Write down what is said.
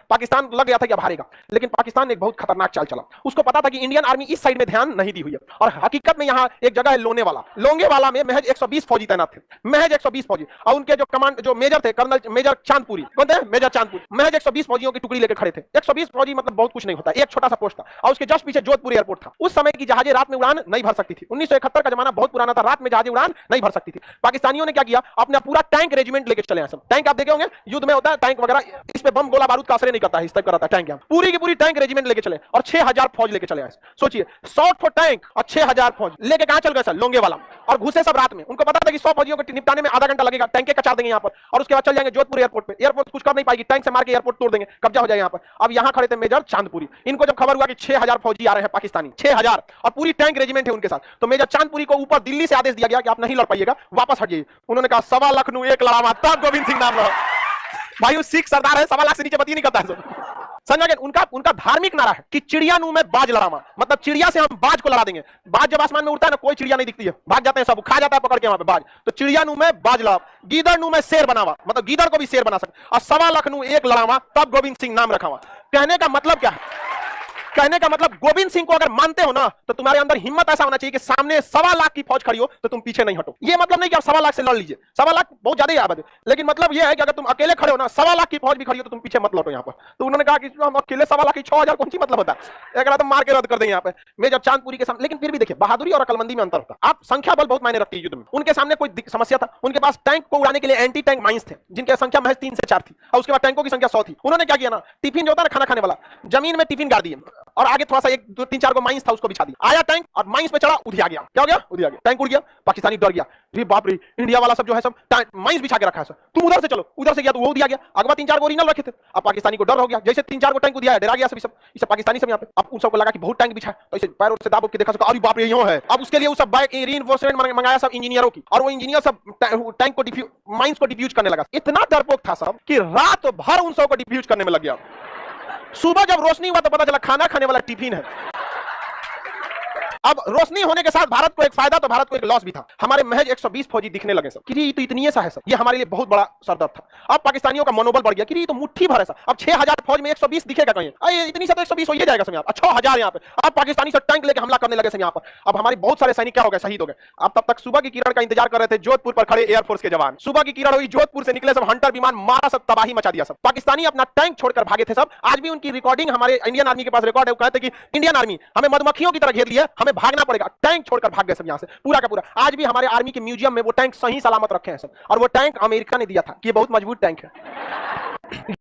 पाकिस्तान लग गया था कि अब हारेगा, लेकिन पाकिस्तान ने एक बहुत खतरनाक चाल चला। उसको पता था कि इंडियन आर्मी इस साइड में ध्यान नहीं दी हुई है, और हकीकत में यहाँ एक जगह है लोनेवाला, लोंगेवाला में महज 120 फौजी तैनात थे, महज 120 फौजी। और उनके जो कमांड जो मेजर थे, कर्नल मेजर चांदपुरी, कौन थे? मेजर चांदपुरी, महज 120 फौजियों की टुकड़ी लेकर खड़े थे। 120 फौजी मतलब बहुत कुछ नहीं होता, एक छोटा सा पोस्ट था, और उसके जस्ट पीछे जोधपुर एयरपोर्ट था। उस समय की जहाजें रात में उड़ान नहीं भर सकती थी, 1971 का जमाना बहुत पुराना था, रात में जहाजें उड़ान नहीं भर सकती थी। पाकिस्तानियों ने क्या किया, अपना पूरा टैंक रेजिमेंट लेकर चले आए। सब टैंक आप देखे होंगे युद्ध में होता है, टैंक वगैरह, इस पे बम गोला बारूद का असर नहीं करता है, इस टाइप का रहता है टैंक। पूरी की पूरी टैंक रेजिमेंट लेके चले और 6000 फौज लेके चले आए। सोचिए 100 टैंक और 6000 फौज लेके कहां चल गए सर? लोंगेवाला। और घुसे सब रात में, उनको पता था कि 100 फौजियों को निपटाने में आधा घंटा लगेगा, टैंक कचा देंगे यहां पर, और उसके बाद चल जाएंगे जोधपुर एयरपोर्ट पे। एयरपोर्ट कुछ कर नहीं पाएगी, टैंक से मार के एयरपोर्ट तोड़ देंगे, कब्जा हो जाएगा यहां पर। अब यहां खड़े थे मेजर चांदपुरी। इनको जब खबर हुआ कि 6000 फौजी आ रहे हैं पाकिस्तानी, 6000 और पूरी टैंक रेजिमेंट है उनके साथ, तो मेजर चांदपुरी को ऊपर दिल्ली से आदेश दिया गया कि आप नहीं लड़ पाइएगा, वापस हटिए। उन्होंने कहा 1.25 लाख एक लड़ावा, तब गोविंद सिंह नाम रहा। भाई सिख सरदार है, 1.25 लाख से नीचे बती नहीं करता है। समझा? उनका धार्मिक नारा है कि चिड़िया नु में बाज लड़ावा, मतलब चिड़िया से हम बाज को लड़ा देंगे। बाज जब आसमान में उड़ता है ना, कोई चिड़िया नहीं दिखती है, भाग जाते हैं सब, खा जाता है पकड़ के वहां पे बाज। तो चिड़िया नु में बाज लड़ा, गीदड़ नु में शेर बनावा, मतलब गीदड़ को भी शेर बना सकते, और 1.25 लाख एक लड़ावा, तब गोविंद सिंह नाम रखावा। कहने का मतलब क्या है? कहने का मतलब गोविंद सिंह को अगर मानते हो ना, तो तुम्हारे अंदर हिम्मत ऐसा होना चाहिए कि सामने 1.25 लाख की फौज खड़ी हो तो तुम पीछे नहीं हटो। ये मतलब नहीं कि आप 1.25 लाख से लड़ लीजिए, 1.25 लाख बहुत ज्यादा आबादी, लेकिन मतलब ये है कि अगर तुम अकेले खड़े हो ना, 1.25 लाख की फौज भी खड़ी हो तो तुम पीछे मत लौटो यहाँ पर। तो उन्होंने कहा कि हम अकेले 1.25 लाख की 6000 कौन सी मतलब होता है, एक तो मार के रद्द कर देंगे यहाँ पे मेजर चांदपुरी के सामने। लेकिन फिर भी देखिए बहादुरी और अकलमंदी में अंतर होता है। आप संख्या बल बहुत मायने रखती है युद्ध में। उनके सामने कोई समस्या था, उनके पास टैंक को उड़ाने के लिए एंटी टैंक माइंस थे, जिनकी संख्या महज 3 से 4 थी, और उसके बाद टैंकों की संख्या 100 थी। उन्होंने क्या किया ना, टिफिन जो होता है ना खाना खाने वाला, जमीन में टिफिन गाड़ दिए, और आगे थोड़ा सा 3-4 को माइंस था उसको बिछा दिया। आया टैंक और माइंस पे चढ़ा, उधिया गया। क्या हो गया? उधिया गया, टैंक उड़ गया। पाकिस्तानी डर गया, रे बाप रे, इंडिया वाला सब जो है सब माइंस बिछा के रखा है सर, तुम उधर से चलो। उधर से गया तो वो उधिया गया। अगवा 3-4 को ओरिजिनल रखे थे। अब पाकिस्तानी को डर हो गया, जैसे 3-4 को टैंक उधिया है, डरा गया सब। इसे पाकिस्तानी सब यहाँ पे, अब उन सबको लगा कि बहुत टैंक बिछा है, तो इसे पैरों से दाब के देखा, अरे बाप रे यूं है। अब उसके लिए वो सब बाइक रीइंफोर्समेंट मंगाया सब इंजीनियरों की, और वो इंजीनियर सब टैंक को माइंस को डिफ्यूज करने लगा। इतना डरपोक था सब कि रात भर उन सबको डिफ्यूज करने में लग गया। सुबह जब रोशनी हुआ तो पता चला खाना खाने वाला टिफिन है। अब रोशनी होने के साथ भारत को एक फायदा तो भारत को एक लॉस भी था। हमारे महज 120 फौजी दिखने लगे सब कि ये तो इतनी सा है सब, ये हमारे लिए बहुत बड़ा सरदर्द था। अब पाकिस्तानियों का मनोबल बढ़ गया कि ये तो मुट्ठी भर है सब। अब 6000 फौज में 120 दिखेगा कहीं? अरे इतनी सा तो 120 हो ही जाएगा सब यहाँ पर, 6000 यहाँ पे। अब पाकिस्तानी सब टैंक लेके हमला करने लगे सब यहाँ पर। अब हमारे बहुत सारे सैनिक क्या हो गए? शहीद हो गए। अब तब तक सुबह की किरण का इंतजार कर रहे थे जोधपुर पर खड़े एयरफोर्स के जवान। सुबह की किरण हुई, जोधपुर से निकले सब हंटर विमान, मारा सब, तबाही मचा दिया सब। पाकिस्तानी अपना टैंक छोड़कर भागे थे सब। आज भी उनकी रिकॉर्डिंग हमारे इंडियन आर्मी के पास रिकॉर्ड है। वो कहते कि इंडियन आर्मी हमें मधुमक्खियों की तरह घेर लिया, हमें भागना पड़ेगा। टैंक छोड़कर भाग गए सब यहाँ से, पूरा का पूरा। आज भी हमारे आर्मी के म्यूजियम में वो टैंक सही सलामत रखे हैं सब, और वो टैंक अमेरिका ने दिया था कि ये बहुत मजबूत टैंक है।